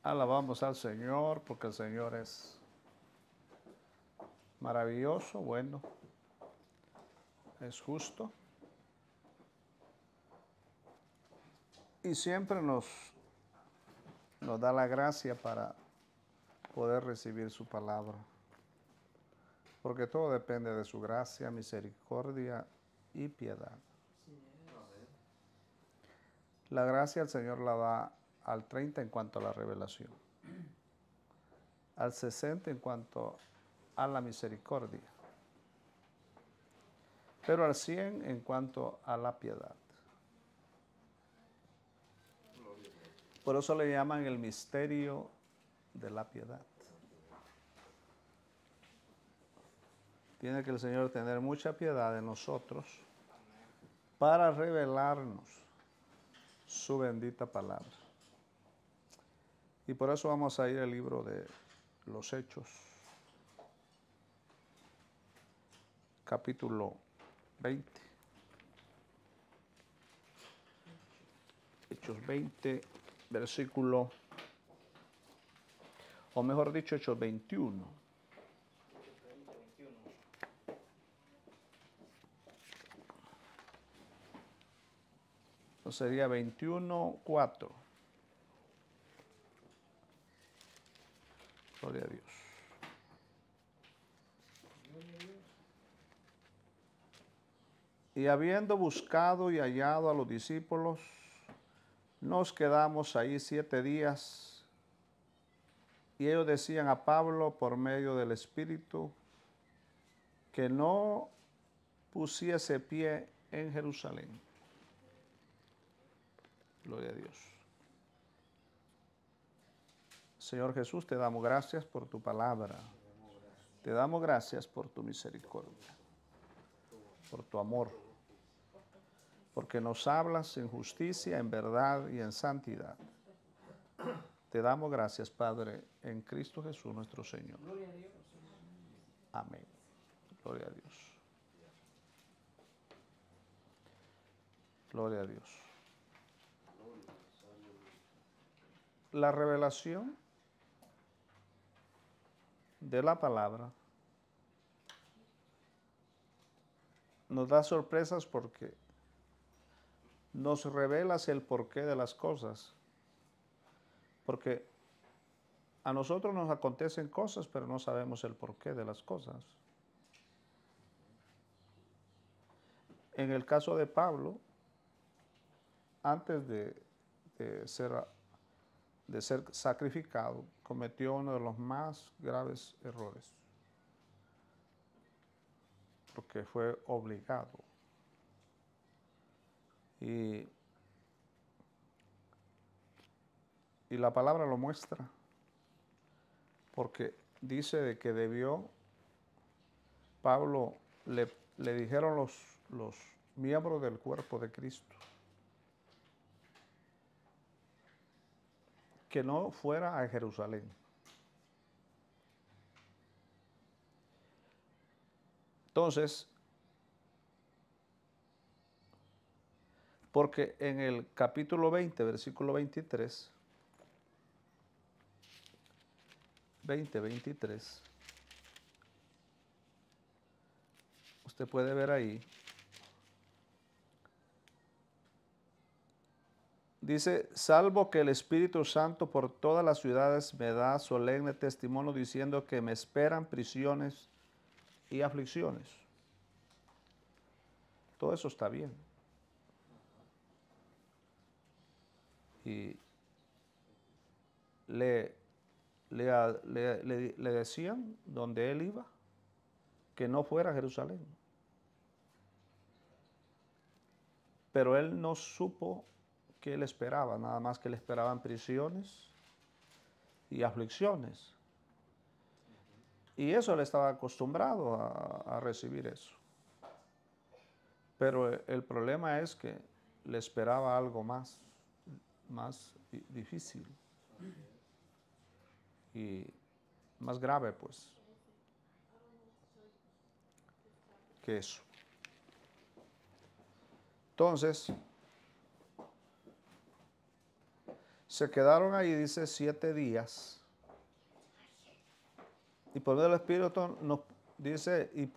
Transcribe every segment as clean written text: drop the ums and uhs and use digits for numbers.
Alabamos al Señor porque el Señor es maravilloso, bueno, es justo y siempre nos da la gracia para poder recibir su palabra, porque todo depende de su gracia, misericordia y piedad. La gracia el Señor la da al 30 en cuanto a la revelación, al 60 en cuanto a la misericordia, pero al 100 en cuanto a la piedad. Por eso le llaman el misterio de la piedad. Tiene que el Señor tener mucha piedad de nosotros para revelarnos su bendita palabra. Y por eso vamos a ir al libro de los Hechos, capítulo 20. Hechos 20, versículo, o mejor dicho, Hechos 21. Entonces sería 21:4. Gloria a Dios. Y habiendo buscado y hallado a los discípulos, nos quedamos ahí 7 días. Y ellos decían a Pablo por medio del Espíritu que no pusiese pie en Jerusalén. Gloria a Dios. Señor Jesús, te damos gracias por tu palabra. Te damos gracias por tu misericordia, por tu amor, porque nos hablas en justicia, en verdad y en santidad. Te damos gracias, Padre, en Cristo Jesús nuestro Señor. Amén. Gloria a Dios. Gloria a Dios. La revelación de la palabra nos da sorpresas porque nos revelas el porqué de las cosas. Porque a nosotros nos acontecen cosas, pero no sabemos el porqué de las cosas. En el caso de Pablo, antes de ser sacrificado, cometió uno de los más graves errores, porque fue obligado. Y la palabra lo muestra, porque dice de que Pablo le dijeron los miembros del cuerpo de Cristo que no fuera a Jerusalén. Entonces, porque en el capítulo 20, versículo 23, 23, usted puede ver ahí, dice, salvo que el Espíritu Santo por todas las ciudades me da solemne testimonio diciendo que me esperan prisiones y aflicciones. Todo eso está bien. Y le decían donde él iba que no fuera a Jerusalén. Pero él no supo que él esperaba, nada más que le esperaban prisiones y aflicciones. Y eso él estaba acostumbrado a recibir eso. Pero el problema es que le esperaba algo más difícil y más grave, pues, que eso. Entonces, Se quedaron ahí, dice, 7 días. Y por medio del Espíritu nos dice, y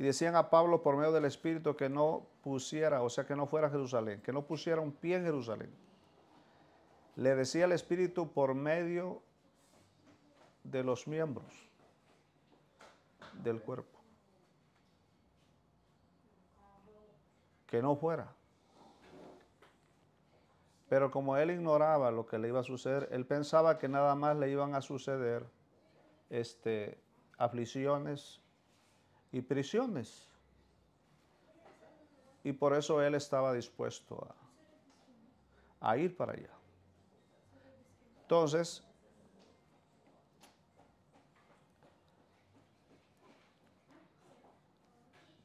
decían a Pablo por medio del Espíritu que no pusiera, o sea, que no fuera a Jerusalén, que no pusiera un pie en Jerusalén. Le decía el Espíritu por medio de los miembros del cuerpo, que no fuera. Pero como él ignoraba lo que le iba a suceder, él pensaba que nada más le iban a suceder aflicciones y prisiones. Y por eso él estaba dispuesto a ir para allá. Entonces,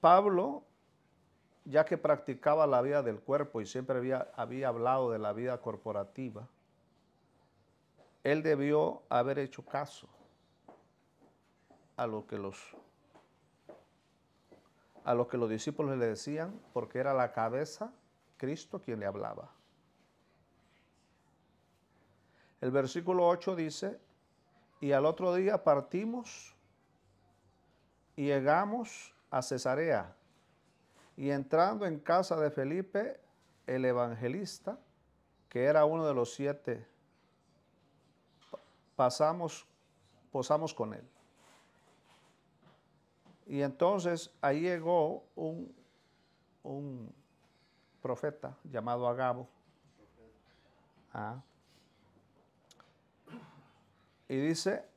Pablo, ya que practicaba la vida del cuerpo y siempre había hablado de la vida corporativa, él debió haber hecho caso a lo que los discípulos le decían, porque era la cabeza, Cristo, quien le hablaba. El versículo 8 dice, y al otro día partimos y llegamos a Cesarea, y entrando en casa de Felipe, el evangelista, que era uno de los 7, posamos con él. Y entonces ahí llegó un profeta llamado Agabo. Y dice,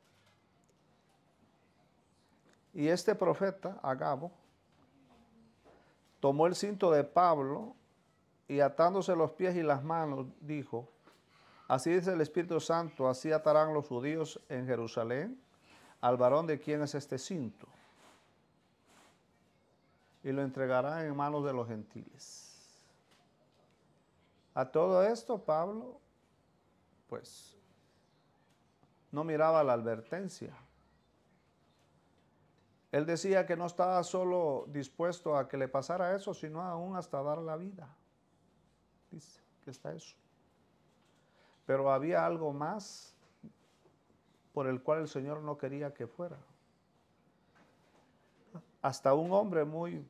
y este profeta, Agabo, tomó el cinto de Pablo y atándose los pies y las manos, dijo, así dice el Espíritu Santo, así atarán los judíos en Jerusalén al varón de quien es este cinto, y lo entregarán en manos de los gentiles. A todo esto Pablo, pues, no miraba la advertencia. Él decía que no estaba solo dispuesto a que le pasara eso, sino aún hasta dar la vida. Dice que está eso. Pero había algo más por el cual el Señor no quería que fuera. Hasta un hombre muy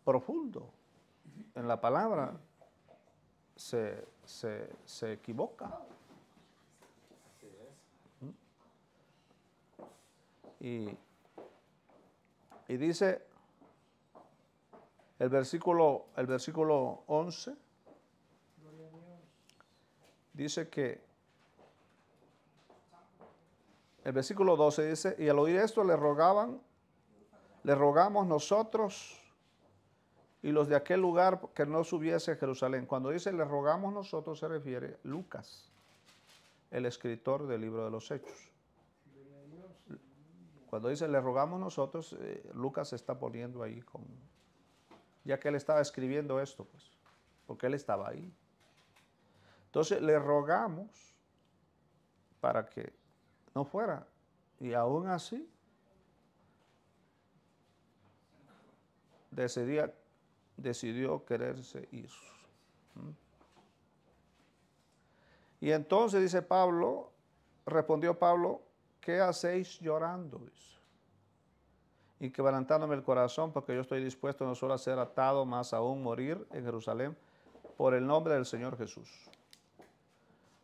profundo en la palabra se equivoca. Y dice el versículo 11, dice que, el versículo 12 dice, y al oír esto le rogamos nosotros y los de aquel lugar que no subiese a Jerusalén. Cuando dice le rogamos nosotros se refiere a Lucas, el escritor del libro de los Hechos. Cuando dice le rogamos nosotros, Lucas se está poniendo ahí ya que él estaba escribiendo esto, pues, porque él estaba ahí. Entonces le rogamos para que no fuera, y aún así decidió quererse ir. Y entonces dice Pablo, respondió Pablo, ¿qué hacéis llorando? Y quebrantándome el corazón, porque yo estoy dispuesto no solo a ser atado, más aún morir en Jerusalén por el nombre del Señor Jesús.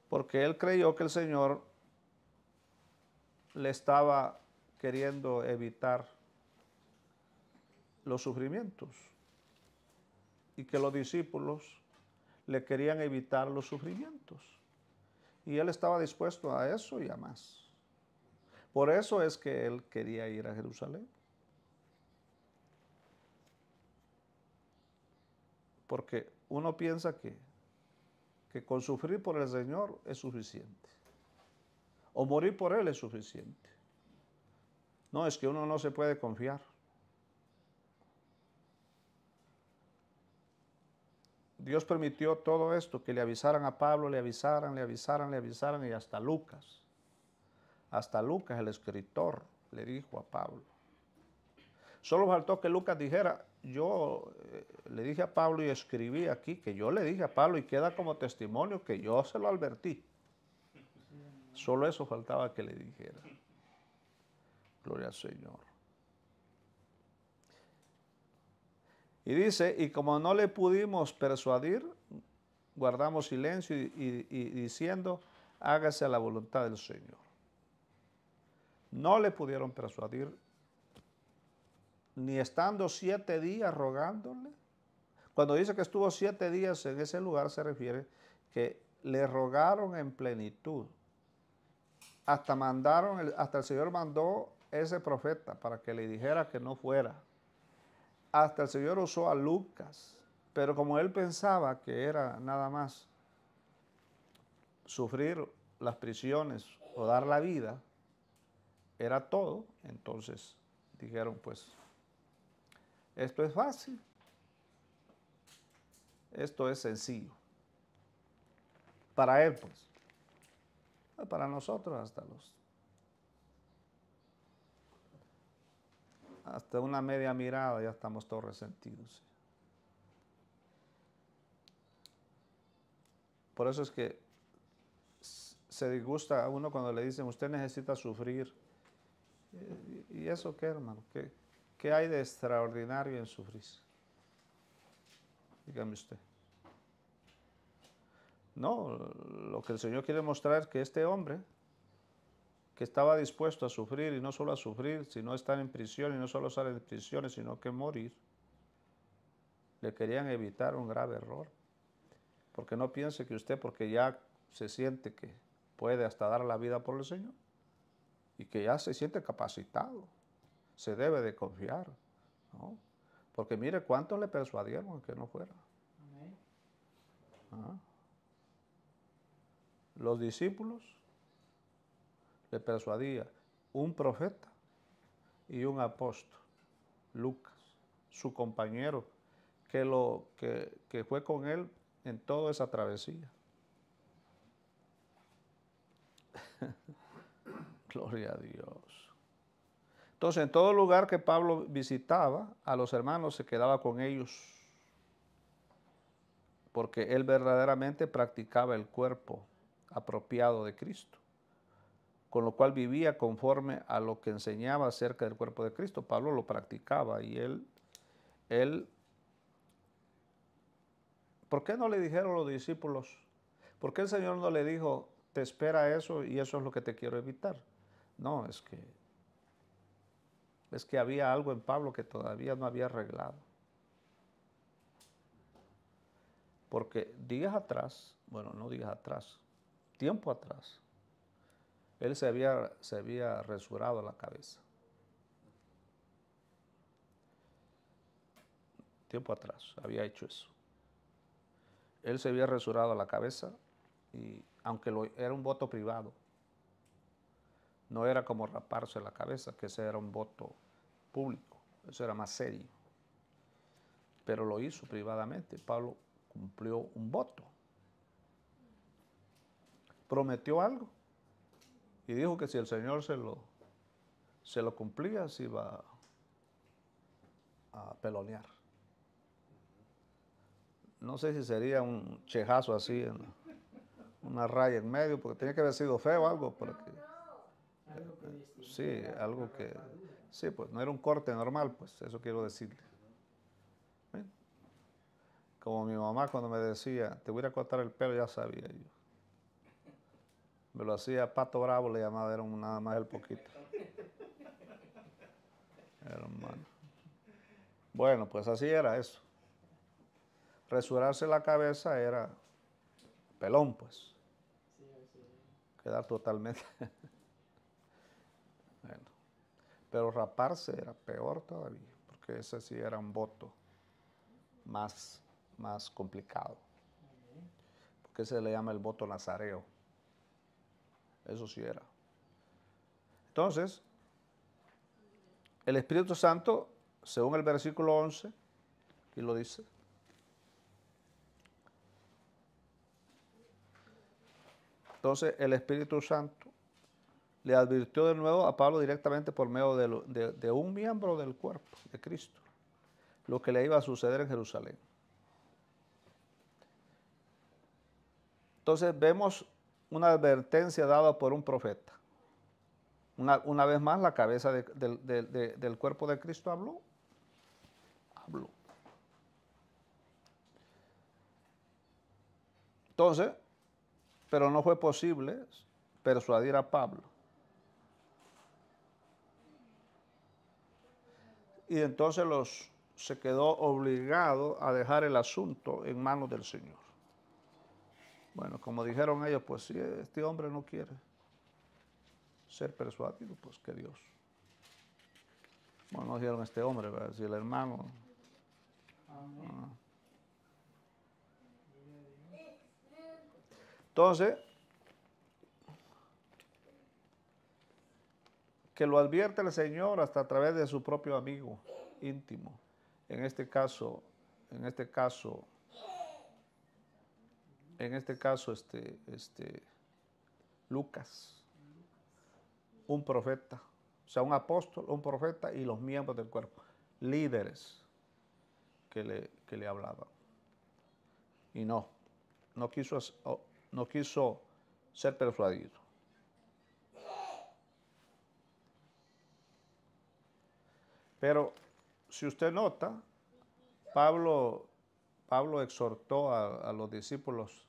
Porque él creyó que el Señor le estaba queriendo evitar los sufrimientos y que los discípulos le querían evitar los sufrimientos. Y él estaba dispuesto a eso y a más. Por eso es que él quería ir a Jerusalén. Porque uno piensa que con sufrir por el Señor es suficiente. O morir por Él es suficiente. No, es que uno no se puede confiar. Dios permitió todo esto, que le avisaran a Pablo, le avisaran, y hasta Lucas, el escritor, le dijo a Pablo. Solo faltó que Lucas dijera, le dije a Pablo y escribí aquí que yo le dije a Pablo y queda como testimonio que yo se lo advertí. Solo eso faltaba que le dijera. Gloria al Señor. Y dice, y como no le pudimos persuadir, guardamos silencio y diciendo, hágase a la voluntad del Señor. No le pudieron persuadir, ni estando 7 días rogándole. Cuando dice que estuvo 7 días en ese lugar, se refiere que le rogaron en plenitud. Hasta el Señor mandó ese profeta para que le dijera que no fuera. Hasta el Señor usó a Lucas, pero como él pensaba que era nada más sufrir las prisiones o dar la vida, era todo, entonces dijeron, pues, esto es fácil, esto es sencillo. Para él, pues. Para nosotros hasta una media mirada ya estamos todos resentidos. Por eso es que se disgusta a uno cuando le dicen, usted necesita sufrir. ¿Y eso qué, hermano? ¿Qué hay de extraordinario en sufrir? Dígame usted. No, lo que el Señor quiere mostrar es que este hombre, que estaba dispuesto a sufrir, y no solo a sufrir, sino estar en prisión, y no solo estar en prisión, sino que morir, le querían evitar un grave error. Porque no piense que usted, porque ya se siente que puede hasta dar la vida por el Señor, y que ya se siente capacitado, se debe de confiar, ¿no? Porque mire cuántos le persuadieron que no fuera. ¿Ah? Los discípulos le persuadía un profeta y un apóstol, Lucas, su compañero, que fue con él en toda esa travesía. Gloria a Dios. Entonces, en todo lugar que Pablo visitaba, a los hermanos se quedaba con ellos, porque él verdaderamente practicaba el cuerpo apropiado de Cristo, con lo cual vivía conforme a lo que enseñaba acerca del cuerpo de Cristo. Pablo lo practicaba y él, ¿por qué no le dijeron los discípulos? ¿Por qué el Señor no le dijo, te espera eso y eso es lo que te quiero evitar? No, es que había algo en Pablo que todavía no había arreglado. Porque días atrás, bueno, no días atrás, tiempo atrás, él se había rasurado la cabeza. Tiempo atrás había hecho eso. Él se había rasurado la cabeza y aunque era un voto privado, no era como raparse la cabeza, que ese era un voto público, eso era más serio. Pero lo hizo privadamente. Pablo cumplió un voto. Prometió algo y dijo que si el Señor se lo cumplía, se iba a pelonear. No sé si sería un chejazo así, una raya en medio, porque tenía que haber sido feo o algo, porque sí, algo que, sí, pues no era un corte normal, pues eso quiero decirle. ¿Ven? Como mi mamá cuando me decía, te voy a cortar el pelo, ya sabía yo. Me lo hacía Pato Bravo, le llamaba, era nada más el poquito. Hermano. Bueno, pues así era eso. Rasurarse la cabeza era pelón, pues. Quedar totalmente. Bueno. Pero raparse era peor todavía, porque ese sí era un voto más complicado. Porque se le llama el voto nazareo. Eso sí era. Entonces, el Espíritu Santo, según el versículo 11, y lo dice, entonces el Espíritu Santo le advirtió de nuevo a Pablo directamente por medio de un miembro del cuerpo de Cristo. lo que le iba a suceder en Jerusalén. Entonces vemos una advertencia dada por un profeta. Una vez más, la cabeza del cuerpo de Cristo habló. Entonces, pero no fue posible persuadir a Pablo. Y entonces se quedó obligado a dejar el asunto en manos del Señor. Bueno, como dijeron ellos, pues si este hombre no quiere ser persuadido, pues que Dios. Bueno, no dijeron este hombre, ¿verdad? Si el hermano. Entonces, que lo advierte el Señor hasta a través de su propio amigo íntimo. En este caso, Lucas, un profeta, o sea, un apóstol, un profeta y los miembros del cuerpo, líderes que le hablaban. Y no quiso ser persuadido. Pero si usted nota, Pablo exhortó a los discípulos,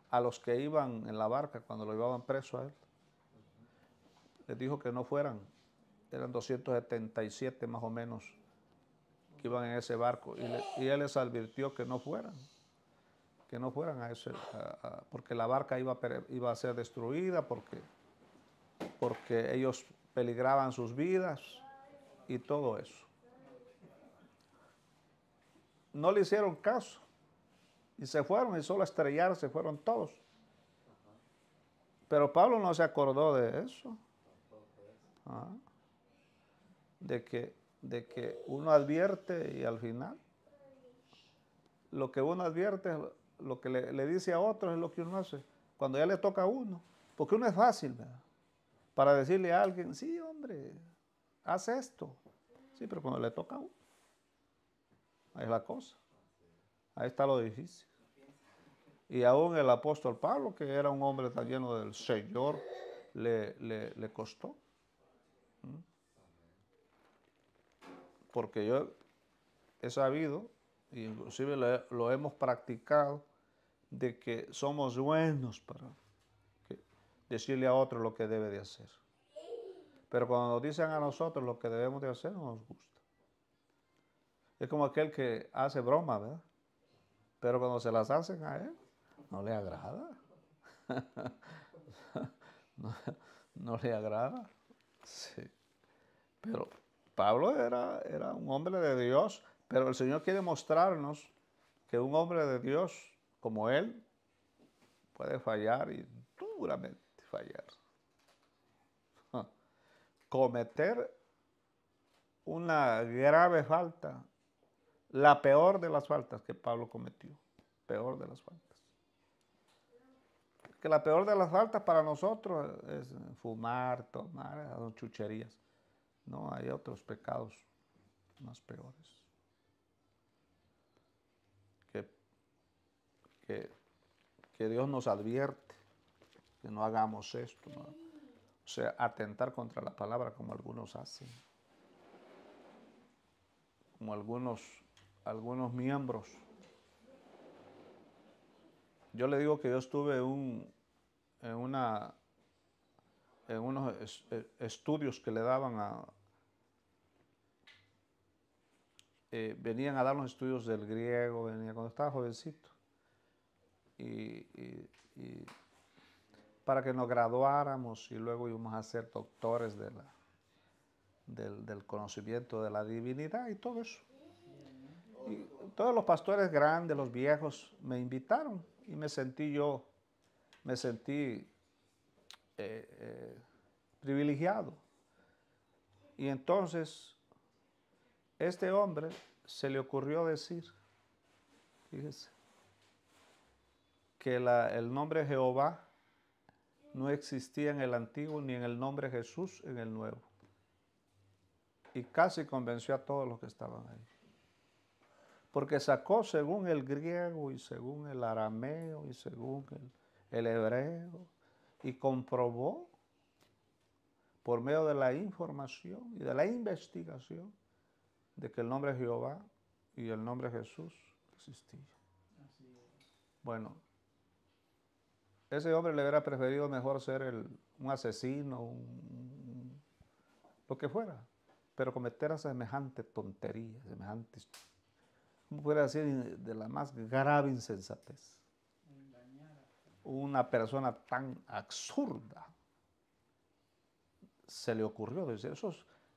a los que iban en la barca cuando lo llevaban preso a él. Les dijo que no fueran, eran 277 más o menos que iban en ese barco, y él les advirtió que no fueran a ese, porque la barca iba a ser destruida, porque ellos peligraban sus vidas y todo eso. No le hicieron caso y se fueron, y solo a estrellar se fueron todos. Pero Pablo no se acordó de eso. De que uno advierte y al final lo que uno advierte, lo que le dice a otro es lo que uno hace cuando ya le toca a uno, porque uno es fácil, ¿verdad? Para decirle a alguien, sí, hombre, haz esto, sí, pero cuando le toca a uno, ahí es la cosa, ahí está lo difícil. Y aún el apóstol Pablo, que era un hombre tan lleno del Señor, le costó. Porque yo he sabido, e inclusive lo hemos practicado, de que somos buenos para decirle a otro lo que debe de hacer. Pero cuando nos dicen a nosotros lo que debemos de hacer, no nos gusta. Es como aquel que hace broma, ¿verdad? Pero cuando se las hacen a él, no le agrada. no le agrada. Sí. Pero Pablo era un hombre de Dios, pero el Señor quiere mostrarnos que un hombre de Dios como él puede fallar y duramente fallar. Cometer una grave falta, la peor de las faltas que Pablo cometió, peor de las faltas. Que la peor de las faltas para nosotros es fumar, tomar, son chucherías. No, hay otros pecados más peores. Que Dios nos advierte que no hagamos esto, ¿no? O sea, atentar contra la palabra como algunos hacen, como algunos miembros. Yo le digo que yo estuve en unos estudios que le daban venían a darnos estudios del griego, venía cuando estaba jovencito. Y para que nos graduáramos y luego íbamos a ser doctores del conocimiento de la divinidad y todo eso. Y todos los pastores grandes, los viejos, me invitaron y me sentí privilegiado. Y entonces, este hombre se le ocurrió decir, fíjese, que el nombre Jehová no existía en el Antiguo ni en el nombre Jesús en el Nuevo. Y casi convenció a todos los que estaban ahí. Porque sacó según el griego y según el arameo y según el hebreo y comprobó por medio de la información y de la investigación de que el nombre Jehová y el nombre Jesús existía. Bueno, ese hombre le hubiera preferido mejor ser un asesino, lo que fuera, pero cometer semejante tontería, semejante, ¿cómo pudiera decir? De la más grave insensatez. Una persona tan absurda se le ocurrió decir eso.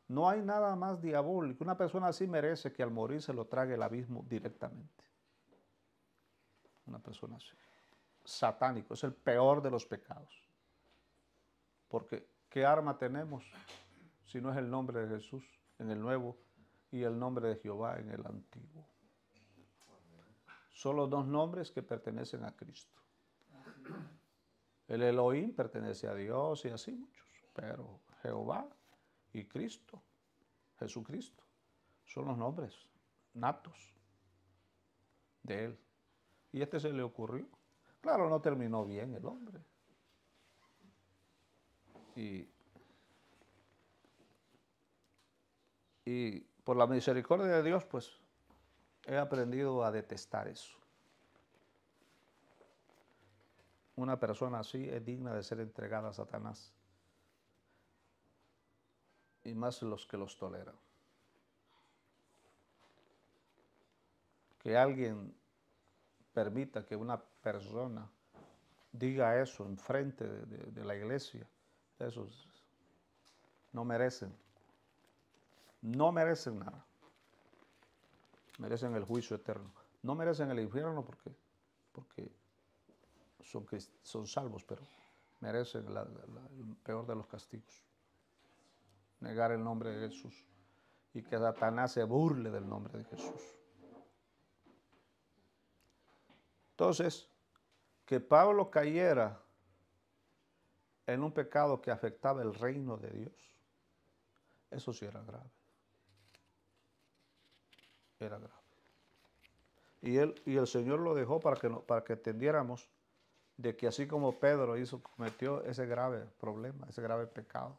No hay nada más diabólico. Una persona así merece que al morir se lo trague el abismo directamente. Una persona así. Satánico, es el peor de los pecados. Porque, ¿qué arma tenemos si no es el nombre de Jesús en el Nuevo y el nombre de Jehová en el Antiguo? Son los dos nombres que pertenecen a Cristo. El Elohim pertenece a Dios y así muchos, pero Jehová y Cristo, Jesucristo, son los nombres natos de Él. Y este se le ocurrió. Claro, no terminó bien el hombre. Y por la misericordia de Dios, pues, he aprendido a detestar eso. Una persona así es digna de ser entregada a Satanás. Y más los que los toleran. Que alguien permita que una persona diga eso en frente de la iglesia, esos no merecen nada. Merecen el juicio eterno. No merecen el infierno porque son salvos, pero merecen el peor de los castigos. Negar el nombre de Jesús y que Satanás se burle del nombre de Jesús. Entonces, que Pablo cayera en un pecado que afectaba el reino de Dios, eso sí era grave. Era grave. Y el Señor lo dejó para que entendiéramos de que así como Pedro cometió ese grave problema, ese grave pecado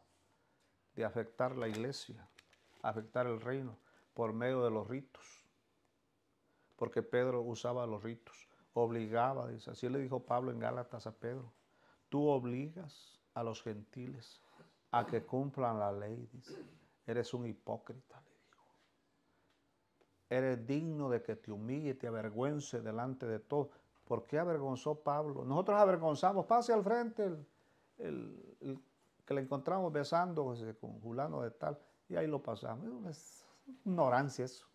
de afectar la iglesia, afectar el reino por medio de los ritos. Porque Pedro usaba los ritos, obligaba, dice, así le dijo Pablo en Gálatas a Pedro, tú obligas a los gentiles a que cumplan la ley, dice, eres un hipócrita, le dijo. Eres digno de que te humille y te avergüence delante de todos. ¿Por qué avergonzó Pablo? Nosotros avergonzamos, pase al frente el que le encontramos besándose con fulano de tal, y ahí lo pasamos. Es ignorancia eso.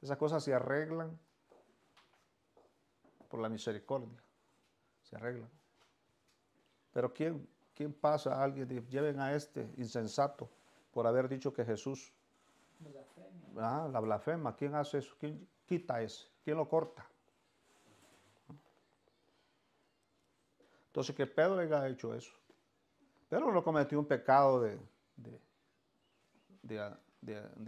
Esas cosas se arreglan por la misericordia. Se arreglan. Pero ¿quién pasa a alguien y lleven a este insensato por haber dicho que Jesús? La blasfema. ¿Quién hace eso? ¿Quién quita ese? ¿Quién lo corta? Entonces que Pedro haya hecho eso. Pedro no cometió un pecado de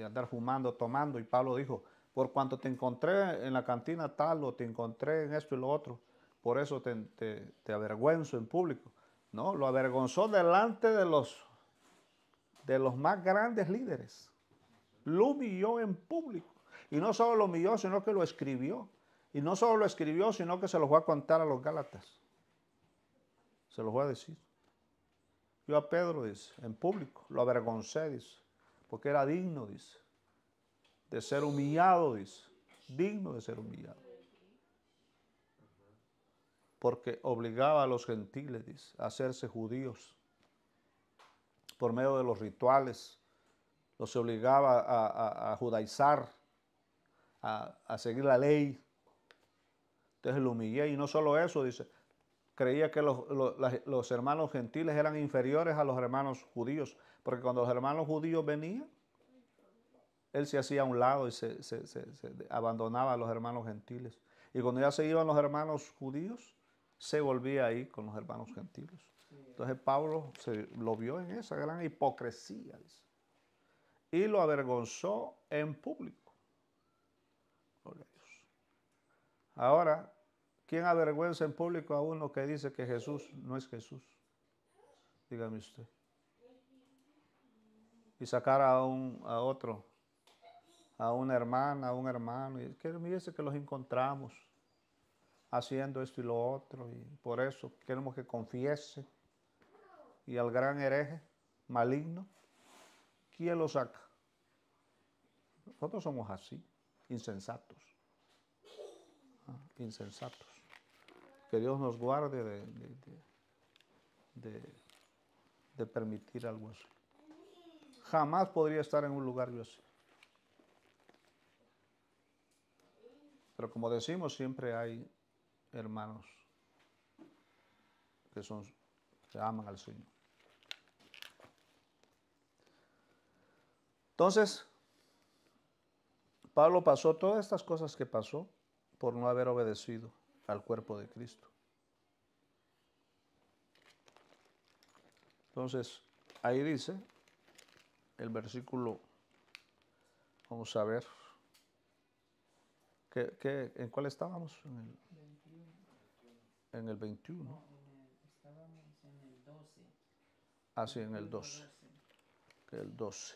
andar fumando, tomando, y Pablo dijo, por cuanto te encontré en la cantina tal, o te encontré en esto y lo otro, por eso te avergüenzo en público. No, lo avergonzó delante de los más grandes líderes. Lo humilló en público. Y no solo lo humilló, sino que lo escribió. Y no solo lo escribió, sino que se lo fue a contar a los Gálatas. Se lo fue a decir. Yo a Pedro, dice, en público, lo avergoncé, dice, porque era digno, dice, de ser humillado, dice, digno de ser humillado. Porque obligaba a los gentiles, dice, a hacerse judíos por medio de los rituales. Los obligaba a judaizar, a seguir la ley. Entonces lo humillé, y no solo eso, dice, creía que los hermanos gentiles eran inferiores a los hermanos judíos, porque cuando los hermanos judíos venían, él se hacía a un lado y se abandonaba a los hermanos gentiles. Y cuando ya se iban los hermanos judíos, se volvía ahí con los hermanos gentiles. Entonces Pablo lo vio en esa gran hipocresía, dice, y lo avergonzó en público. Okay. Ahora, ¿quién avergüenza en público a uno que dice que Jesús no es Jesús? Dígame usted. Y sacar a otro, a una hermana, a un hermano, y que dice que los encontramos haciendo esto y lo otro, y por eso queremos que confiese. Y al gran hereje maligno, ¿quién lo saca? Nosotros somos así, insensatos. Insensatos. Que Dios nos guarde de permitir algo así. Jamás podría estar en un lugar yo así. Pero como decimos, siempre hay hermanos que aman al Señor. Entonces, Pablo pasó todas estas cosas que pasó por no haber obedecido al cuerpo de Cristo. Entonces, ahí dice el versículo, vamos a ver, ¿en cuál estábamos? En el 21. Estábamos en el 12. Ah, sí, en el 12. El 12.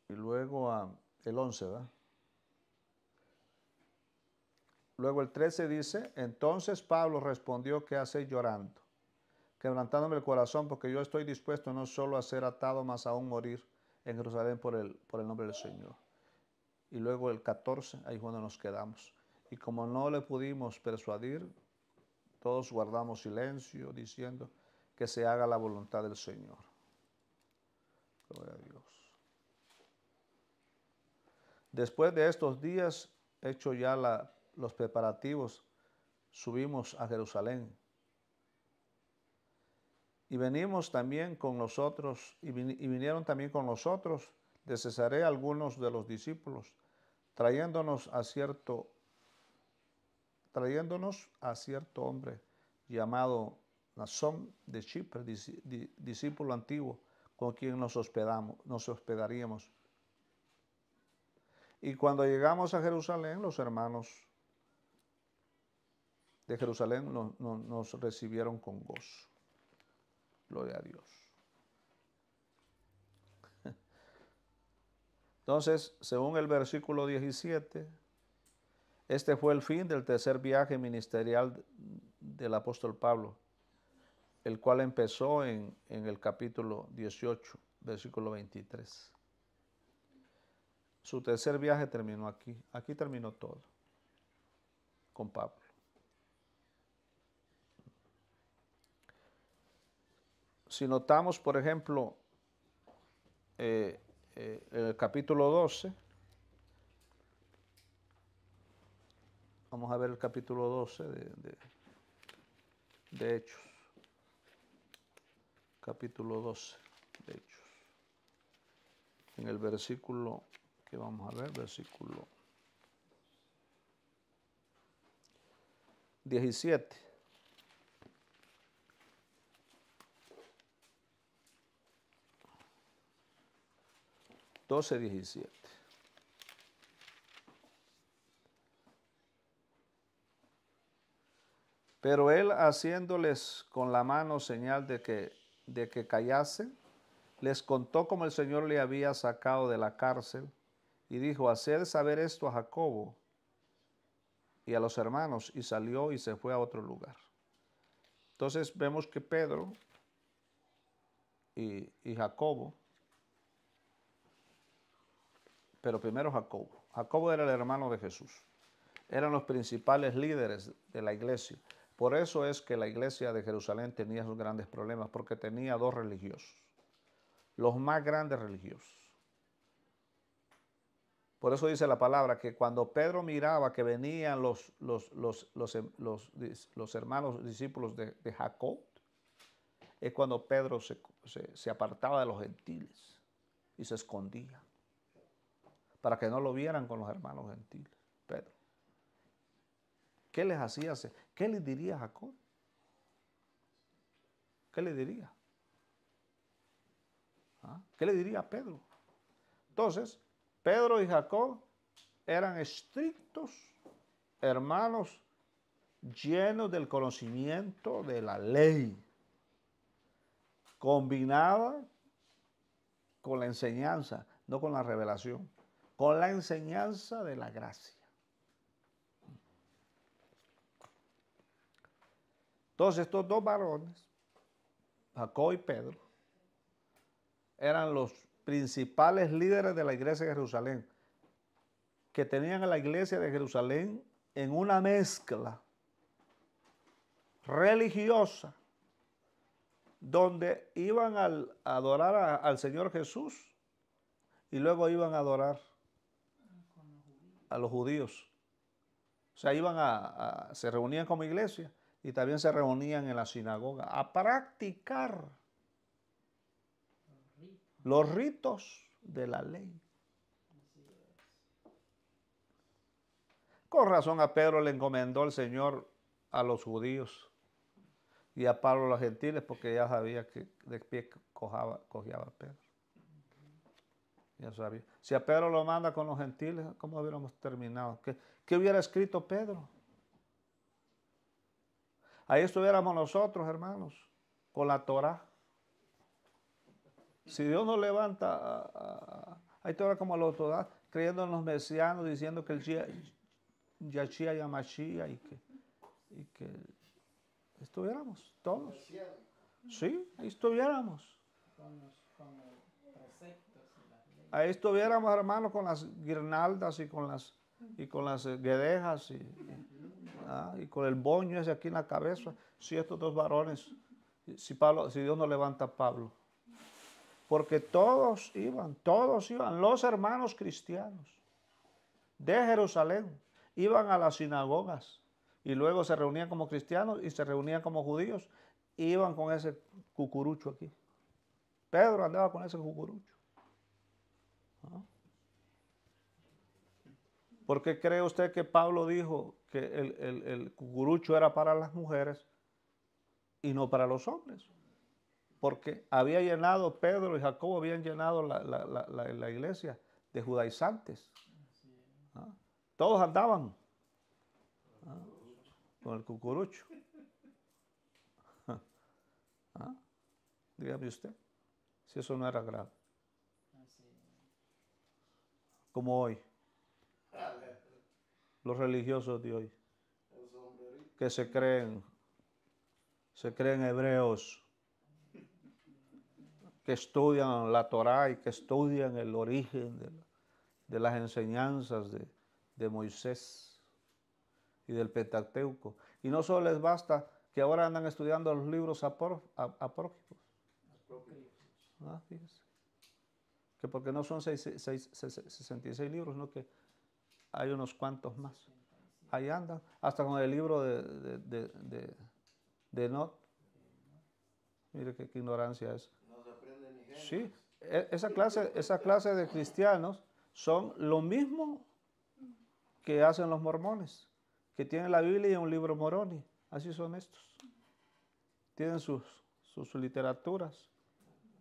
Y luego el 11, ¿verdad? Luego el 13 dice, entonces Pablo respondió, ¿qué hacéis llorando? Quebrantándome el corazón, porque yo estoy dispuesto no solo a ser atado, mas aún morir en Jerusalén por el nombre del Señor. Y luego el 14, ahí es cuando nos quedamos. Y como no le pudimos persuadir, todos guardamos silencio, diciendo que se haga la voluntad del Señor. Gloria a Dios. Después de estos días, hecho ya los preparativos, subimos a Jerusalén. Y venimos también con nosotros, y vinieron también con nosotros de Cesarea algunos de los discípulos, trayéndonos a cierto hombre llamado Nasón de Chipre, discípulo antiguo, con quien nos hospedaríamos. Y cuando llegamos a Jerusalén, los hermanos de Jerusalén nos recibieron con gozo. Gloria a Dios. Entonces, según el versículo 17, este fue el fin del tercer viaje ministerial del apóstol Pablo, el cual empezó en el capítulo 18, versículo 23. Su tercer viaje terminó aquí. Aquí terminó todo con Pablo. Si notamos, por ejemplo, el capítulo 12, vamos a ver el capítulo 12 de Hechos. Capítulo 12 de Hechos. En el versículo, que vamos a ver, versículo 17. Pero él, haciéndoles con la mano señal de que callasen, les contó cómo el Señor le había sacado de la cárcel y dijo, haced saber esto a Jacobo y a los hermanos, y salió y se fue a otro lugar. Entonces vemos que Pedro y Jacobo, pero primero Jacobo. Jacobo era el hermano de Jesús. Eran los principales líderes de la iglesia. Por eso es que la iglesia de Jerusalén tenía esos grandes problemas, porque tenía dos religiosos, los más grandes religiosos. Por eso dice la palabra que cuando Pedro miraba que venían los hermanos discípulos de Jacob, es cuando Pedro se apartaba de los gentiles y se escondía para que no lo vieran con los hermanos gentiles. Pedro, ¿qué les hacía hacer? ¿Qué les diría Jacob? ¿Qué le diría? ¿Ah? ¿Qué le diría a Pedro? Entonces, Pedro y Jacob eran estrictos, hermanos, llenos del conocimiento de la ley, combinada con la enseñanza, no con la revelación, con la enseñanza de la gracia. Entonces estos dos varones, Jacobo y Pedro, eran los principales líderes de la iglesia de Jerusalén, que tenían a la iglesia de Jerusalén en una mezcla religiosa, donde iban a adorar al Señor Jesús y luego iban a adorar a los judíos. O sea, se reunían como iglesia y también se reunían en la sinagoga a practicar los ritos de la ley. Con razón a Pedro le encomendó el Señor a los judíos y a Pablo a los gentiles, porque ya sabía que de pie cojeaba Pedro. Ya sabía. Si a Pedro lo manda con los gentiles, ¿cómo hubiéramos terminado? ¿Qué hubiera escrito Pedro? Ahí estuviéramos nosotros, hermanos, con la Torá. Si Dios nos levanta, ahí todavía como la autoridad, creyendo en los mesianos, diciendo que el Yahshua y Mashiach y que estuviéramos todos. Sí, ahí estuviéramos. Con los preceptos y las leyes. Ahí estuviéramos, hermanos, con las guirnaldas y con las guedejas y con el boño ese aquí en la cabeza. Si estos dos varones, si Dios nos levanta a Pablo. Porque todos iban, los hermanos cristianos de Jerusalén, iban a las sinagogas y luego se reunían como cristianos y se reunían como judíos, iban con ese cucurucho aquí. Pedro andaba con ese cucurucho. ¿Ah? ¿Por qué cree usted que Pablo dijo que el cucurucho era para las mujeres y no para los hombres? Porque había llenado, Pedro y Jacobo habían llenado la iglesia de judaizantes. ¿Ah? Todos andaban con el cucurucho. ¿Ah? Dígame usted, si eso no era grave. Como hoy, los religiosos de hoy, que se creen hebreos, que estudian la Torá y que estudian el origen de las enseñanzas de Moisés y del Pentateuco. Y no solo les basta que ahora andan estudiando los libros apócrifos. Ah, fíjese. Que porque no son 66 libros, sino que hay unos cuantos más. Ahí andan, hasta con el libro de Enoch. Mire qué ignorancia es. Sí, esa clase de cristianos son lo mismo que hacen los mormones, que tienen la Biblia y un libro moroni. Así son estos. Tienen sus literaturas.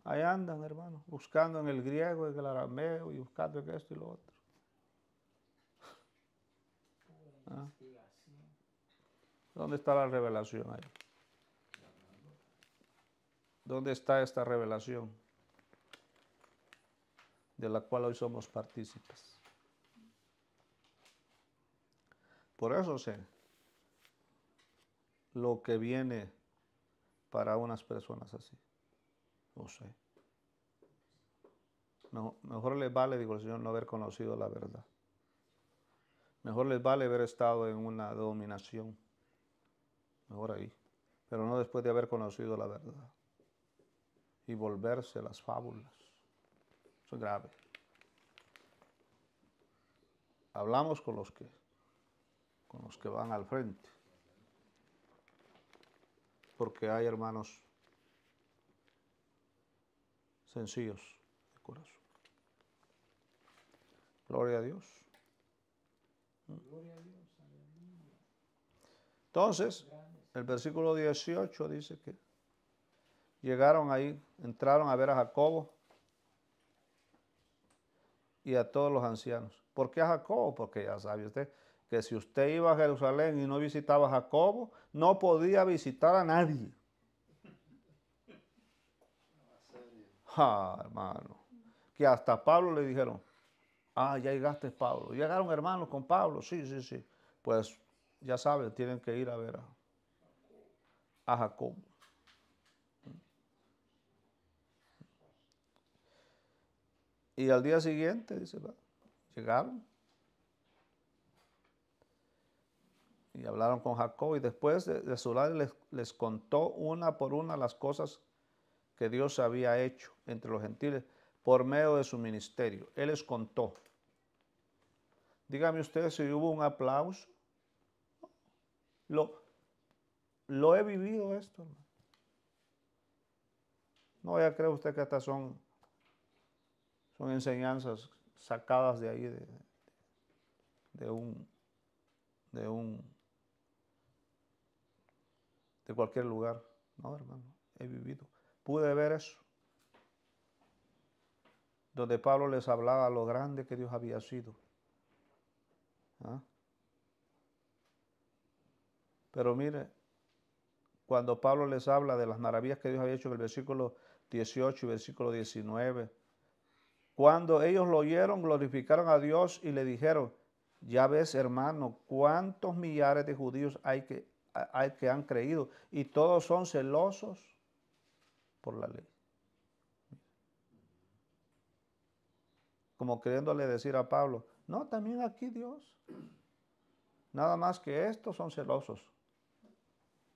Ahí andan, hermano, buscando en el griego, en el arameo y buscando en esto y lo otro. ¿Ah? ¿Dónde está la revelación ahí? ¿Dónde está esta revelación de la cual hoy somos partícipes? Por eso sé lo que viene para unas personas así. No sé. No, mejor les vale, digo el Señor, no haber conocido la verdad. Mejor les vale haber estado en una dominación. Mejor ahí. Pero no después de haber conocido la verdad. Y volverse las fábulas. Eso es grave. Hablamos con los que van al frente. Porque hay hermanos sencillos de corazón. Gloria a Dios. Gloria a Dios, aleluya. Entonces, el versículo 18 dice que llegaron ahí, entraron a ver a Jacobo y a todos los ancianos. ¿Por qué a Jacobo? Porque ya sabe usted que si usted iba a Jerusalén y no visitaba a Jacobo, no podía visitar a nadie. Hermano, que hasta a Pablo le dijeron, ya llegaste, Pablo. Llegaron hermanos con Pablo, sí, sí, sí. Pues ya saben, tienen que ir a ver a Jacobo. Y al día siguiente, dice, llegaron y hablaron con Jacob, y después de su lado les contó una por una las cosas que Dios había hecho entre los gentiles por medio de su ministerio. Él les contó. Dígame usted si hubo un aplauso. Lo he vivido esto, hermano. No, ya cree usted que estas son enseñanzas sacadas de ahí, de cualquier lugar. No, hermano, he vivido. Pude ver eso. Donde Pablo les hablaba lo grande que Dios había sido. Pero mire, cuando Pablo les habla de las maravillas que Dios había hecho en el versículo 18 y versículo 19, cuando ellos lo oyeron, glorificaron a Dios y le dijeron, ya ves, hermano, cuántos millares de judíos hay que han creído y todos son celosos por la ley. Como queriéndole decir a Pablo, no, también aquí Dios. Nada más que estos son celosos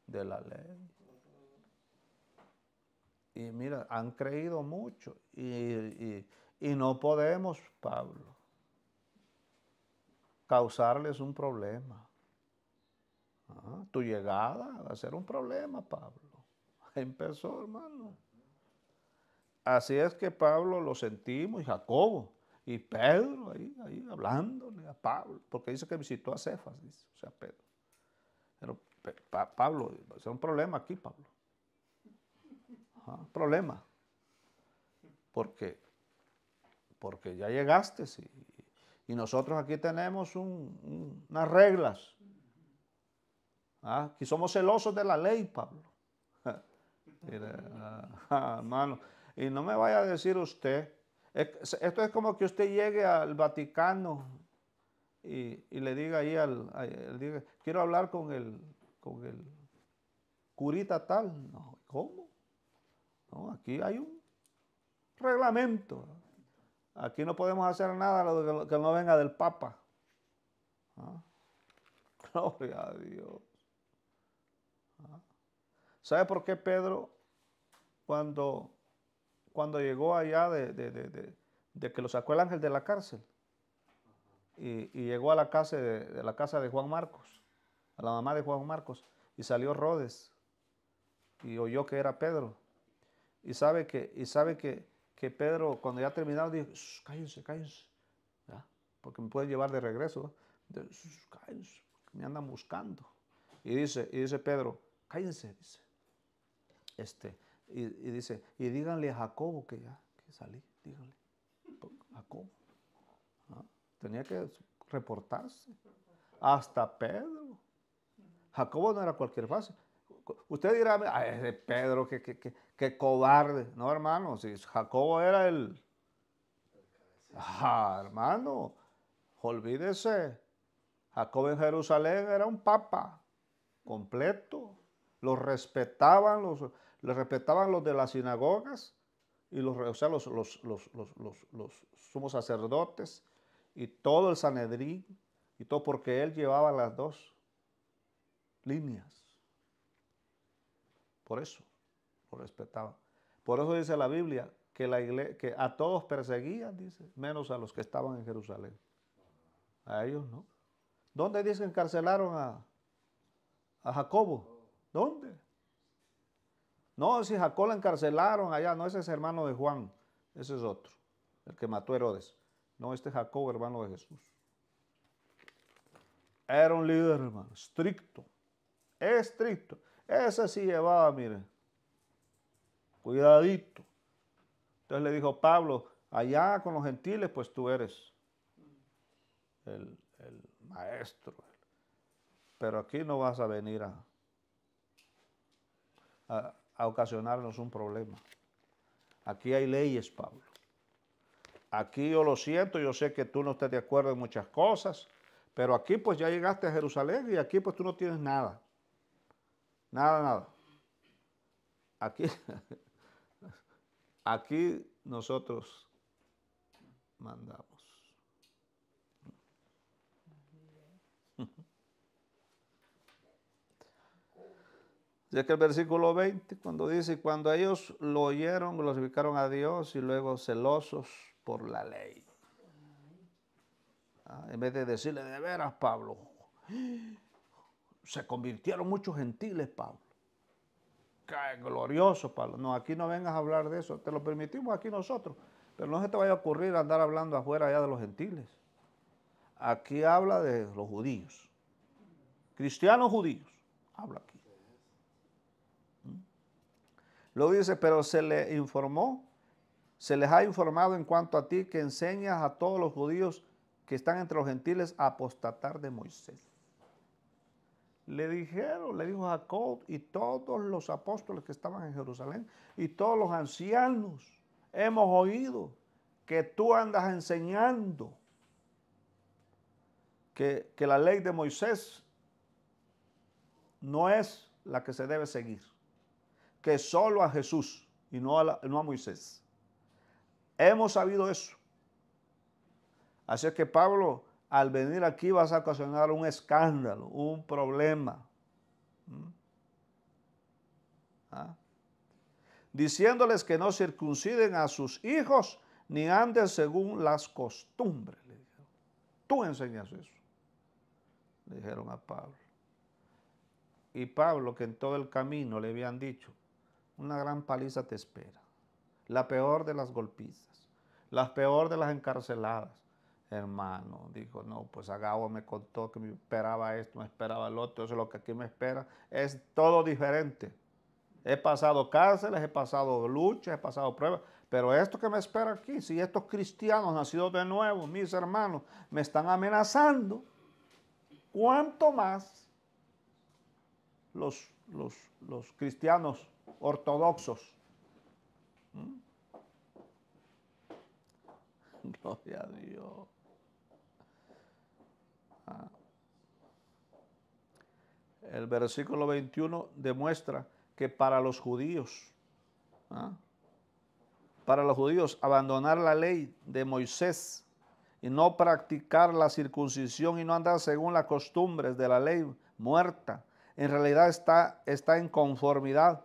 de la ley. Y mira, han creído mucho y no podemos, Pablo, causarles un problema. Tu llegada va a ser un problema, Pablo. Empezó, hermano. Así es que Pablo lo sentimos, y Jacobo, y Pedro ahí hablándole a Pablo, porque dice que visitó a Cefas, dice, o sea, Pedro. Pero Pablo, va a ser un problema aquí, Pablo. Problema. Porque ya llegaste, y nosotros aquí tenemos unas reglas. Aquí somos celosos de la ley, Pablo. Hermano, y no me vaya a decir usted, esto es como que usted llegue al Vaticano y le diga ahí diga, quiero hablar con el curita tal. No, ¿cómo? No, aquí hay un reglamento. Aquí no podemos hacer nada que no venga del Papa. Gloria a Dios. ¿Sabe por qué Pedro, cuando llegó allá de que lo sacó el ángel de la cárcel y llegó a la casa de Juan Marcos, a la mamá de Juan Marcos, y salió Rodes y oyó que era Pedro, y sabe que Pedro, cuando ya terminaron, dijo, cállense, ¿ya? Porque me pueden llevar de regreso, cállense, me andan buscando. Y dice Pedro, cállense, dice, y dice, y díganle a Jacobo que salí, díganle, Jacobo. Tenía que reportarse. Hasta Pedro. Jacobo no era cualquier fase. Usted dirá, ese Pedro, que cobarde. No, hermano, si Jacobo era hermano, olvídese. Jacobo en Jerusalén era un papa completo. Los respetaban, les respetaban los de las sinagogas, y los sumos sacerdotes, y todo el Sanedrín, y todo porque él llevaba las dos líneas. Por eso lo respetaban. Por eso dice la Biblia que a todos perseguían, dice, menos a los que estaban en Jerusalén. A ellos no. ¿Dónde dice que encarcelaron a Jacobo? ¿Dónde? No, si Jacob lo encarcelaron allá, no, ese es hermano de Juan, ese es otro, el que mató a Herodes. No, este es Jacob, hermano de Jesús. Era un líder, hermano, estricto, Ese sí llevaba, mire, cuidadito. Entonces le dijo Pablo, allá con los gentiles, pues tú eres el maestro. Pero aquí no vas a venir a ocasionarnos un problema. Aquí hay leyes, Pablo. Aquí yo lo siento, yo sé que tú no estás de acuerdo en muchas cosas, pero aquí pues ya llegaste a Jerusalén y aquí pues tú no tienes nada. Nada. Aquí, aquí nosotros mandamos. Así que el versículo 20, cuando dice, cuando ellos lo oyeron, glorificaron a Dios y luego celosos por la ley. En vez de decirle, de veras, Pablo, se convirtieron muchos gentiles, Pablo. Qué glorioso, Pablo. No, aquí no vengas a hablar de eso. Te lo permitimos aquí nosotros. Pero no se te vaya a ocurrir andar hablando afuera allá de los gentiles. Aquí habla de los judíos. Cristianos judíos. Habla aquí. Luego dice, pero se les ha informado en cuanto a ti que enseñas a todos los judíos que están entre los gentiles a apostatar de Moisés. Le dijo Jacob y todos los apóstoles que estaban en Jerusalén y todos los ancianos, hemos oído que tú andas enseñando que la ley de Moisés no es la que se debe seguir, que solo a Jesús y no a Moisés. Hemos sabido eso. Así es que Pablo, al venir aquí vas a ocasionar un escándalo, un problema. Diciéndoles que no circunciden a sus hijos ni anden según las costumbres. Le dijeron. Tú enseñas eso. Le dijeron a Pablo. Y Pablo, que en todo el camino le habían dicho, una gran paliza te espera. La peor de las golpizas. La peor de las encarceladas. Hermano, dijo, no, pues Agabo me contó que me esperaba esto, me esperaba el otro, eso es lo que aquí me espera. Es todo diferente. He pasado cárceles, he pasado luchas, he pasado pruebas, pero esto que me espera aquí, si estos cristianos nacidos de nuevo, mis hermanos, me están amenazando, ¿cuánto más los cristianos ortodoxos? Gloria a Dios. El versículo 21 demuestra que para los judíos, abandonar la ley de Moisés y no practicar la circuncisión y no andar según las costumbres de la ley muerta, en realidad está en conformidad,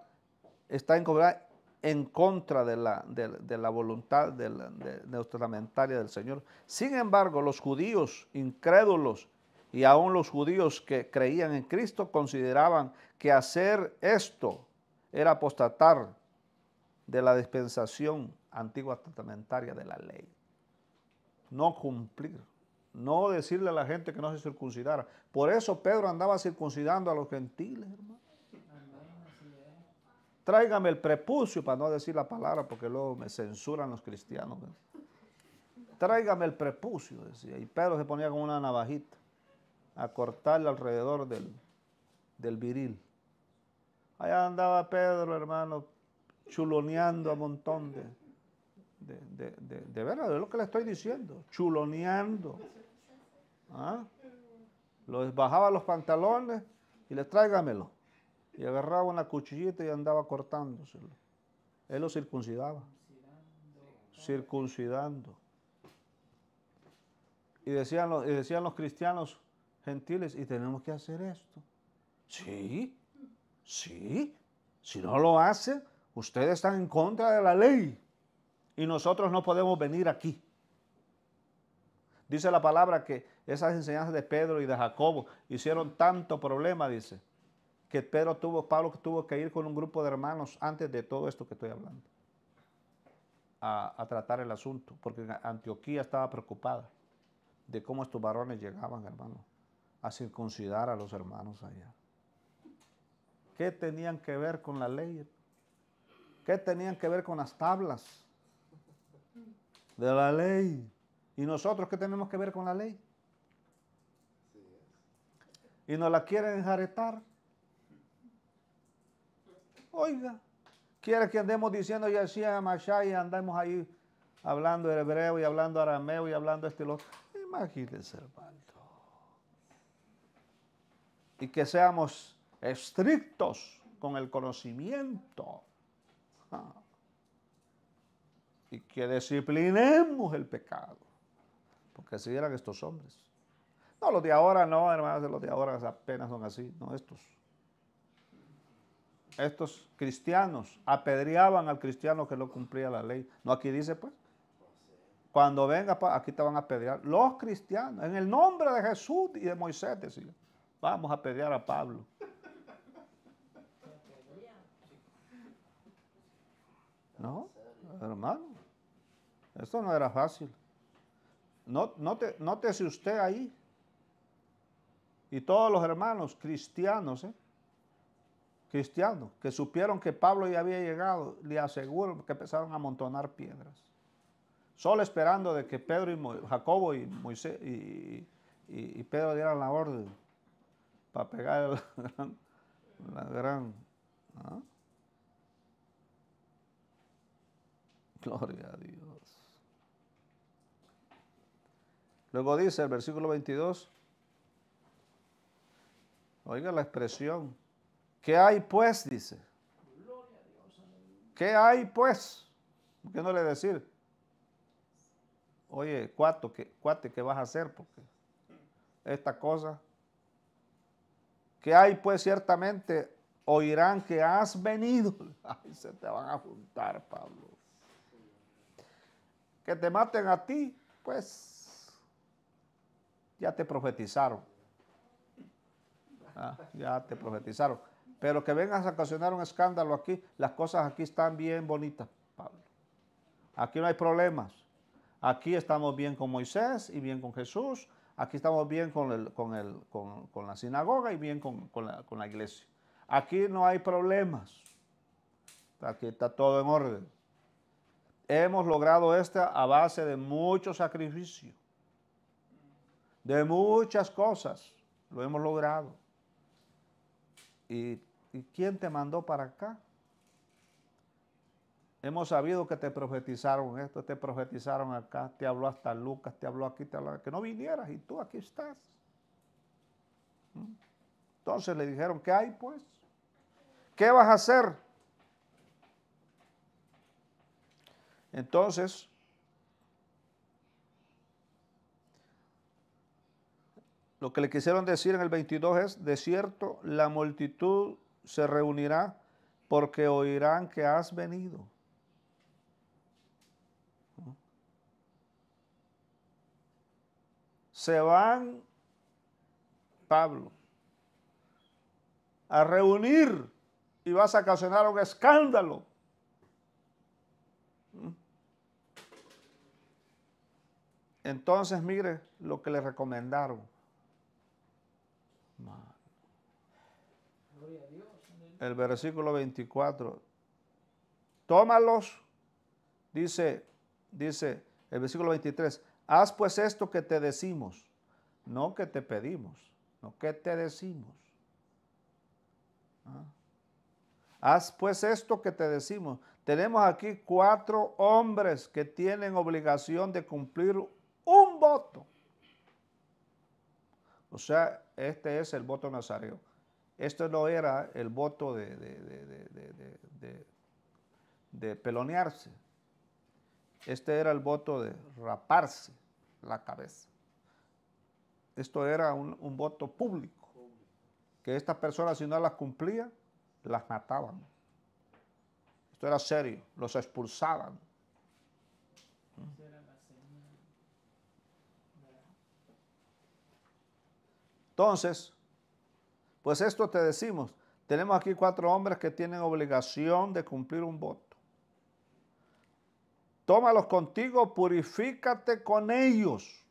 en contra de la voluntad neotestamentaria del Señor. Sin embargo, los judíos incrédulos y aún los judíos que creían en Cristo consideraban que hacer esto era apostatar de la dispensación antigua testamentaria de la ley. No cumplir, no decirle a la gente que no se circuncidara. Por eso Pedro andaba circuncidando a los gentiles, hermano. Tráigame el prepucio, para no decir la palabra, porque luego me censuran los cristianos. Tráigame el prepucio, decía. Y Pedro se ponía con una navajita a cortarle alrededor del viril. Allá andaba Pedro, hermano, chuloneando a un montón de verdad, es lo que le estoy diciendo, chuloneando. Los bajaba los pantalones y les tráigamelo. Y agarraba una cuchillita y andaba cortándoselo. Él lo circuncidaba. Circuncidando. Y decían los cristianos gentiles, ¿y tenemos que hacer esto? Sí. Si no lo hacen, ustedes están en contra de la ley. Y nosotros no podemos venir aquí. Dice la palabra que esas enseñanzas de Pedro y de Jacobo hicieron tanto problema, dice, que Pablo tuvo que ir con un grupo de hermanos antes de todo esto que estoy hablando, a tratar el asunto, porque Antioquía estaba preocupada de cómo estos varones llegaban, hermano, a circuncidar a los hermanos allá. ¿Qué tenían que ver con la ley? ¿Qué tenían que ver con las tablas de la ley? ¿Y nosotros qué tenemos que ver con la ley? y nos la quieren enjaretar. Oiga, quiere que andemos diciendo Yeshua Mashiach y andemos ahí hablando hebreo y hablando arameo y hablando este y lo otro. Imagínense, hermano. Y que seamos estrictos con el conocimiento. Y que disciplinemos el pecado. Porque así eran estos hombres. No, los de ahora no, hermanos, los de ahora apenas son así, no estos. Estos cristianos apedreaban al cristiano que no cumplía la ley. No, aquí dice pues, cuando venga, aquí te van a apedrear. Los cristianos, en el nombre de Jesús y de Moisés, decía, vamos a apedrear a Pablo. No, hermano, esto no era fácil. Nótese usted ahí. Y todos los hermanos cristianos, cristianos, que supieron que Pablo ya había llegado, le aseguro que empezaron a amontonar piedras. Solo esperando de que Pedro y Jacobo y Moisés y Pedro dieran la orden para pegar la gran ¿ah? Gloria a Dios. Luego dice el versículo 22, oiga la expresión, ¿qué hay pues? Dice. ¿Qué hay pues? ¿Por qué no le decir? Oye, cuate, ¿qué vas a hacer? Porque esta cosa, ¿qué hay pues? Ciertamente oirán que has venido. Ay, se te van a juntar, Pablo. Que te maten a ti, pues ya te profetizaron. Ya te profetizaron. Pero que vengas a ocasionar un escándalo aquí, las cosas aquí están bien bonitas, Pablo. Aquí no hay problemas. Aquí estamos bien con Moisés y bien con Jesús. Aquí estamos bien con la sinagoga y bien con la iglesia. Aquí no hay problemas. Aquí está todo en orden. Hemos logrado esto a base de mucho sacrificio. De muchas cosas. Lo hemos logrado. ¿Y quién te mandó para acá? Hemos sabido que te profetizaron esto, te profetizaron acá, te habló hasta Lucas, te habló aquí, te habló que no vinieras y tú aquí estás. Entonces le dijeron, ¿qué hay pues? ¿Qué vas a hacer? Entonces, lo que le quisieron decir en el 22 es, de cierto, la multitud se reunirá porque oirán que has venido. Se van, Pablo, a reunir y vas a ocasionar un escándalo. Entonces, mire lo que le recomendaron. El versículo 24. Tómalos, dice el versículo 23. Haz pues esto que te decimos, no que te pedimos, no que te decimos. Haz pues esto que te decimos. Tenemos aquí 4 hombres que tienen obligación de cumplir un voto. O sea, este es el voto nazareo. Esto no era el voto de pelonearse. Este era el voto de raparse la cabeza. Esto era un voto público. Que estas personas, si no las cumplían, las mataban. Esto era serio, los expulsaban. Entonces, pues esto te decimos, tenemos aquí 4 hombres que tienen obligación de cumplir un voto. Tómalos contigo, purifícate con ellos.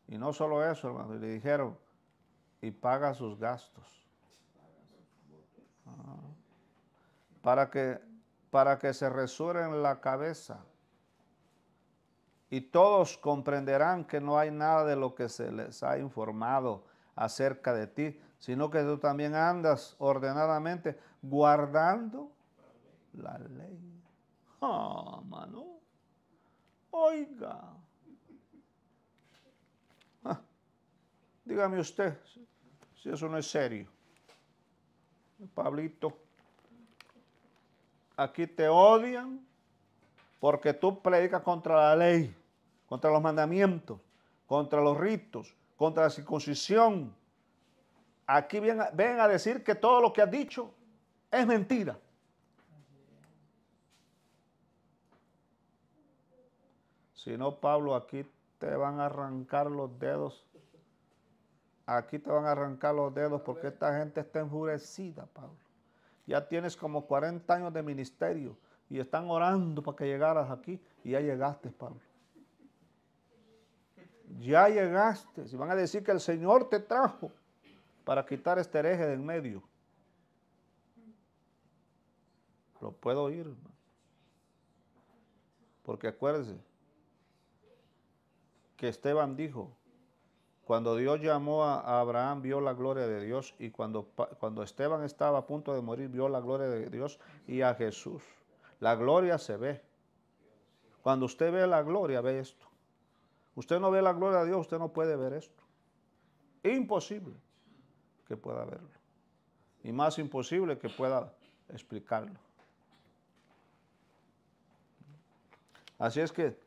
Y no solo eso, hermano, le dijeron, y paga sus gastos. Para que se resuren la cabeza. Y todos comprenderán que no hay nada de lo que se les ha informado acerca de ti, sino que tú también andas ordenadamente guardando la ley. Ah, mano. Oiga. Ah, dígame usted si eso no es serio. Pablito, aquí te odian porque tú predicas contra la ley, contra los mandamientos, contra los ritos, contra la circuncisión. Aquí ven a decir que todo lo que has dicho es mentira. Si no, Pablo, aquí te van a arrancar los dedos. Aquí te van a arrancar los dedos porque esta gente está enfurecida, Pablo. Ya tienes como 40 años de ministerio y están orando para que llegaras aquí y ya llegaste, Pablo. Ya llegaste. Y van a decir que el Señor te trajo para quitar este hereje de en medio. Lo puedo oír, hermano. Porque acuérdese que Esteban dijo, cuando Dios llamó a Abraham, vio la gloria de Dios, y cuando Esteban estaba a punto de morir, vio la gloria de Dios y a Jesús. La gloria se ve. Cuando usted ve la gloria, ve esto. Usted no ve la gloria de Dios, usted no puede ver esto. Imposible que pueda verlo. Y más imposible que pueda explicarlo. Así es que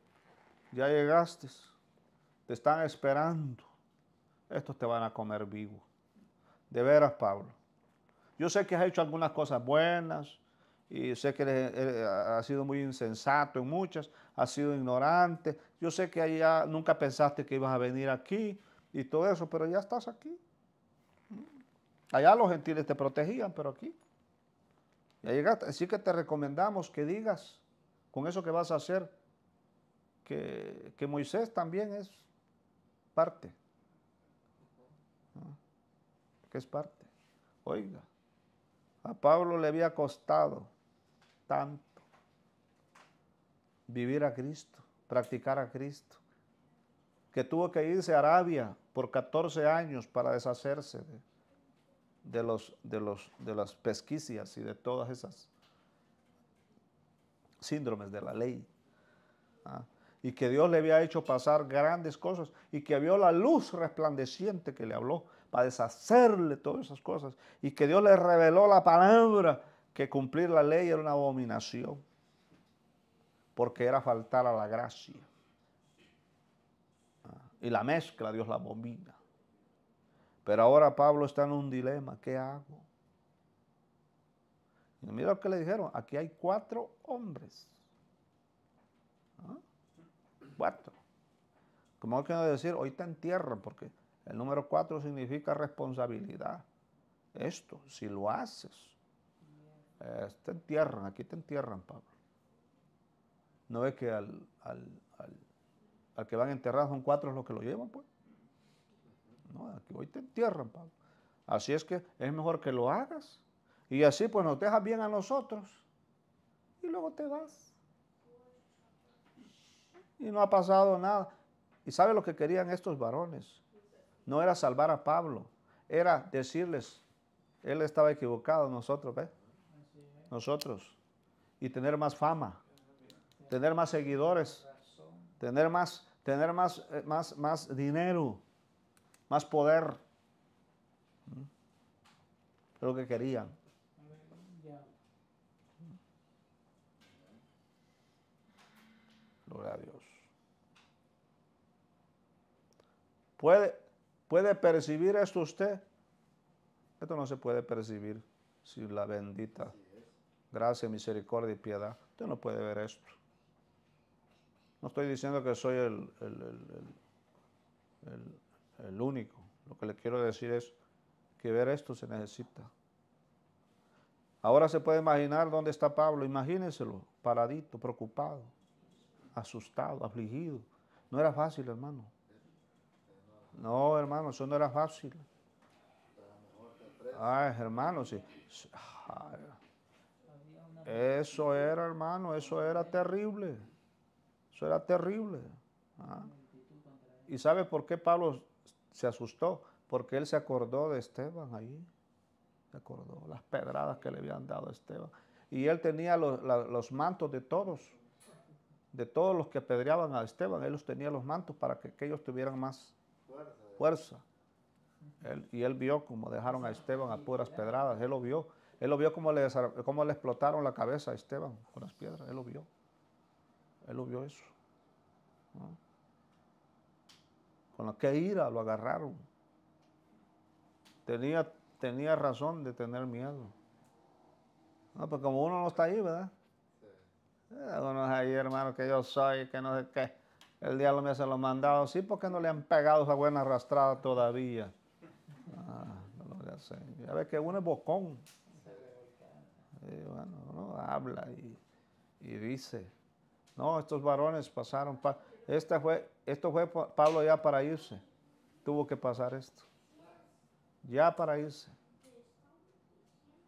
ya llegaste, te están esperando. Estos te van a comer vivo. De veras, Pablo. Yo sé que has hecho algunas cosas buenas y sé que has sido muy insensato en muchas, has sido ignorante. Yo sé que allá nunca pensaste que ibas a venir aquí y todo eso, pero ya estás aquí. Allá los gentiles te protegían, pero aquí ya llegaste. Así que te recomendamos que digas con eso que vas a hacer que Moisés también es parte. Que es parte. Oiga, a Pablo le había costado tanto vivir a Cristo, practicar a Cristo, que tuvo que irse a Arabia por 14 años para deshacerse de las pesquicias y de todas esas síndromes de la ley. Y que Dios le había hecho pasar grandes cosas y que vio la luz resplandeciente que le habló para deshacerle todas esas cosas y que Dios le reveló la palabra que cumplir la ley era una abominación porque era faltar a la gracia. Y la mezcla Dios la abomina. Pero ahora Pablo está en un dilema. ¿Qué hago? Y mira lo que le dijeron. Aquí hay 4 hombres. 4. Como quiero decir, hoy te entierran porque el número 4 significa responsabilidad. Esto, si lo haces, te entierran, aquí te entierran, Pablo. ¿No ves que al que van a enterrar son 4 los que lo llevan, pues? No, aquí hoy te entierran, Pablo. Así es que es mejor que lo hagas y así pues nos dejas bien a nosotros y luego te vas. Y no ha pasado nada. ¿Y sabe lo que querían estos varones? No era salvar a Pablo, era decirles, él estaba equivocado, nosotros, ¿ves? Nosotros. Y tener más fama, tener más seguidores, tener más dinero, más poder. Es lo que querían. Gloria a Dios. ¿Puede percibir esto usted? Esto no se puede percibir sin la bendita gracia, misericordia y piedad. Usted no puede ver esto. No estoy diciendo que soy el único. Lo que le quiero decir es que ver esto se necesita. Ahora se puede imaginar dónde está Pablo. Imagínenselo, paradito, preocupado, asustado, afligido. No era fácil, hermano. No, hermano, eso no era fácil. Ay, hermano, sí. Ay, eso era, hermano, eso era terrible. Eso era terrible. ¿Y sabe por qué Pablo se asustó? porque él se acordó de Esteban ahí. Se acordó las pedradas que le habían dado a Esteban. Y él tenía los mantos de todos los que apedreaban a Esteban. Él los tenía los mantos para que ellos tuvieran más fuerza. Y él vio cómo dejaron a Esteban a puras pedradas. Él lo vio. Él lo vio cómo le explotaron la cabeza a Esteban con las piedras. Él lo vio. Él lo vio eso. ¿No? Con la que ira lo agarraron. Tenía razón de tener miedo. No, pues como uno no está ahí, ¿verdad? Uno es ahí, hermano, que yo soy, que no sé qué. El diablo me hace los mandados. Sí, porque no le han pegado esa buena arrastrada todavía. No lo hacen. Ya ves que uno es bocón. Y bueno, uno habla y dice. No, estos varones pasaron. Esto fue Pablo ya para irse. Tuvo que pasar esto. Ya para irse.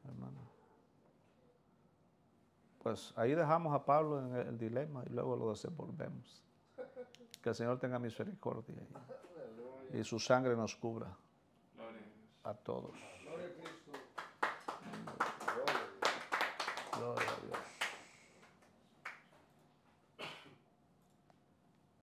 Hermano. Pues ahí dejamos a Pablo en el dilema y luego lo desenvolvemos. Que el Señor tenga misericordia y su sangre nos cubra a todos.